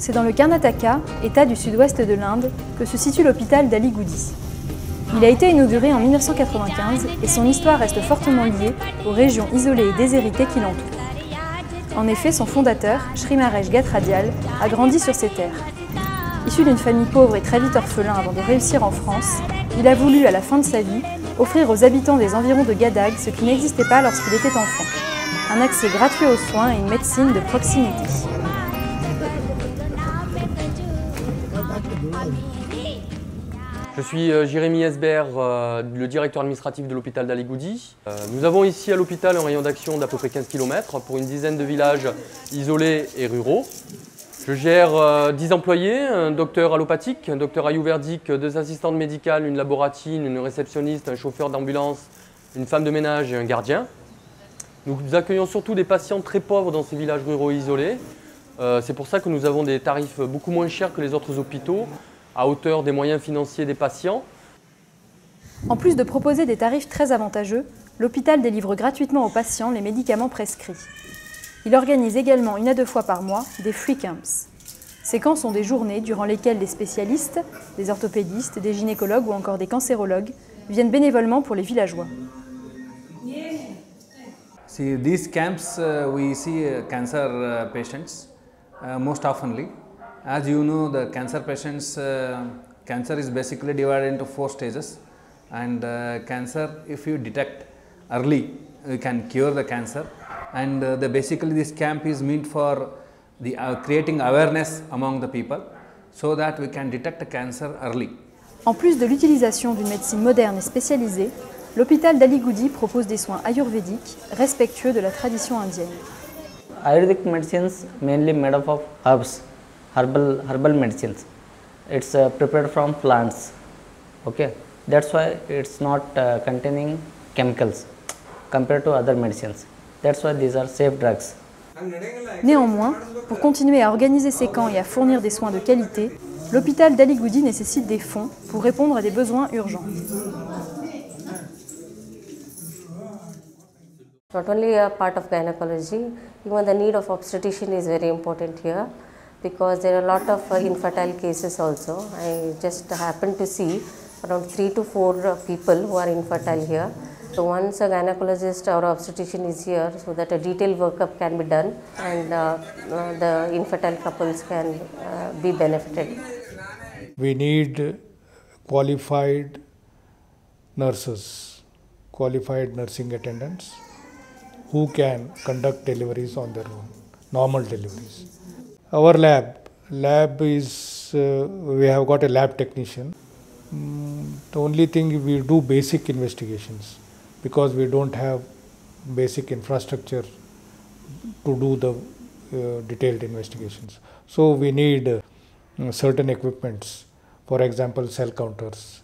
C'est dans le Karnataka, État du sud-ouest de l'Inde, que se situe l'hôpital d'Ali-Goudi. Il a été inauguré en 1995 et son histoire reste fortement liée aux régions isolées et déshéritées qui l'entourent. En effet, son fondateur, Shri Maresh Gatradial, a grandi sur ces terres. Issu d'une famille pauvre et très vite orphelin avant de réussir en France, il a voulu, à la fin de sa vie, offrir aux habitants des environs de Gadag ce qui n'existait pas lorsqu'il était enfant. Un accès gratuit aux soins et une médecine de proximité. Je suis Jérémy Esbert, le directeur administratif de l'hôpital d'Ali-Goudi. Nous avons ici à l'hôpital un rayon d'action d'à peu près 15 km pour une dizaine de villages isolés et ruraux. Je gère 10 employés, un docteur allopathique, un docteur ayurvédique, 2 assistantes médicales, une laboratine, une réceptionniste, un chauffeur d'ambulance, une femme de ménage et un gardien. Nous accueillons surtout des patients très pauvres dans ces villages ruraux isolés. C'est pour ça que nous avons des tarifs beaucoup moins chers que les autres hôpitaux, à hauteur des moyens financiers des patients. En plus de proposer des tarifs très avantageux, l'hôpital délivre gratuitement aux patients les médicaments prescrits. Il organise également 1 à 2 fois par mois des free camps. Ces camps sont des journées durant lesquelles des spécialistes, des orthopédistes, des gynécologues ou encore des cancérologues viennent bénévolement pour les villageois. See, these camps we see cancer patients most oftenly. As you know, the cancer patients, cancer is basically divided into 4 stages, and cancer, if you detect early, you can cure the cancer. And basically this camp is meant for the creating awareness among the people, so that we can detect the cancer early. En plus de l'utilisation d'une médecine moderne et spécialisée, l'hôpital d'Ali-Goudi propose des soins ayurvédiques respectueux de la tradition indienne. Ayurvedic medicines mainly made up of herbs. Herbal medicines. It's prepared from plants. Okay, that's why it's not containing chemicals compared to other medicines. That's why these are safe drugs. Néanmoins, pour continuer à organiser ces camps et à fournir des soins de qualité, l'hôpital d'Ali-Goudi nécessite des fonds pour répondre à des besoins urgents. Not only a part of gynecology, even the need of obstetrician is very important here, because there are a lot of infertile cases also. I just happened to see around 3 to 4 people who are infertile here. So once a gynecologist or obstetrician is here, so that a detailed workup can be done and the infertile couples can be benefited. We need qualified nurses, qualified nursing attendants who can conduct deliveries on their own, normal deliveries. Our lab is, we have got a lab technician. The only thing we do basic investigations because we don't have basic infrastructure to do the detailed investigations. So we need certain equipments, for example cell counters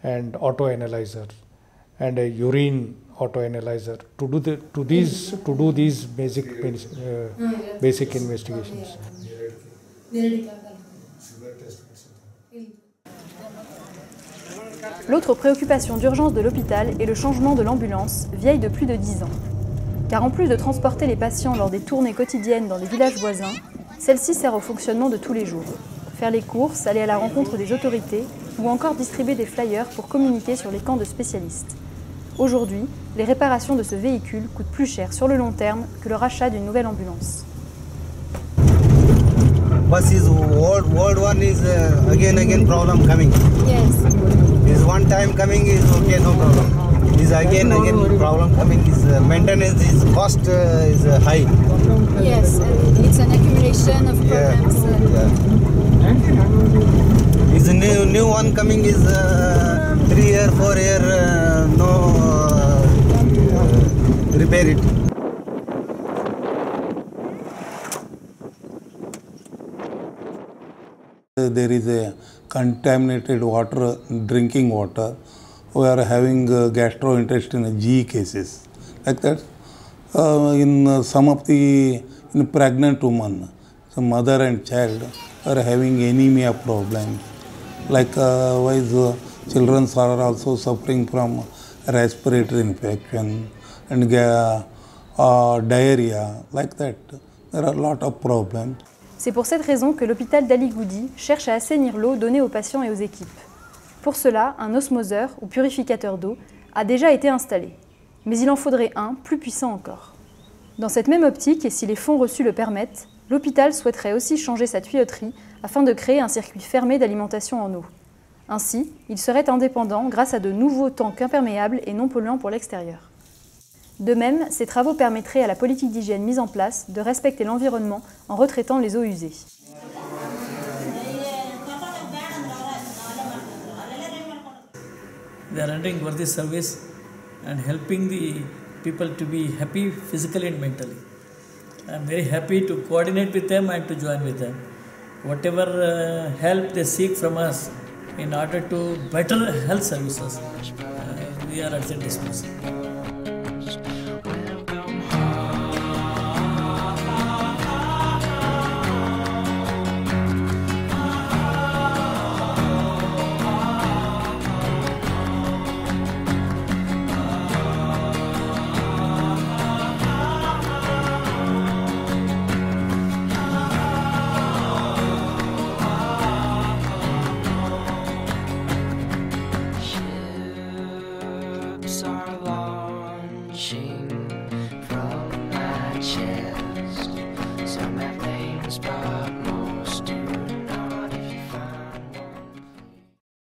and auto analyzer and a urine auto analyzer to do these basic investigations. L'autre préoccupation d'urgence de l'hôpital est le changement de l'ambulance, vieille de plus de 10 ans. Car en plus de transporter les patients lors des tournées quotidiennes dans les villages voisins, celle-ci sert au fonctionnement de tous les jours. Faire les courses, aller à la rencontre des autorités ou encore distribuer des flyers pour communiquer sur les camps de spécialistes. Aujourd'hui, les réparations de ce véhicule coûtent plus cher sur le long terme que le rachat d'une nouvelle ambulance. Bus is old one is again problem coming. Yes. Is one time coming is okay, no problem. Is again problem coming is maintenance is cost is high. Yes, it's an accumulation of problems. Yeah. Is a new one coming is 3 year, 4 year no repair it. There is a contaminated water, drinking water. We are having gastrointestinal GE cases like that. In some of the pregnant women, so mother and child are having anemia problems. Likewise, children are also suffering from respiratory infection and diarrhea, like that. There are a lot of problems. C'est pour cette raison que l'hôpital d'Ali Goudi cherche à assainir l'eau donnée aux patients et aux équipes. Pour cela, un osmoseur ou purificateur d'eau a déjà été installé, mais il en faudrait un plus puissant encore. Dans cette même optique, et si les fonds reçus le permettent, l'hôpital souhaiterait aussi changer sa tuyauterie afin de créer un circuit fermé d'alimentation en eau. Ainsi, il serait indépendant grâce à de nouveaux tanks imperméables et non polluants pour l'extérieur. De même, ces travaux permettraient à la politique d'hygiène mise en place de respecter l'environnement en retraitant les eaux usées. They are rendering worthy service and helping the people to be happy physically and mentally. I am very happy to coordinate with them and to join with them. Whatever help they seek from us in order to better health services, we are at their disposal.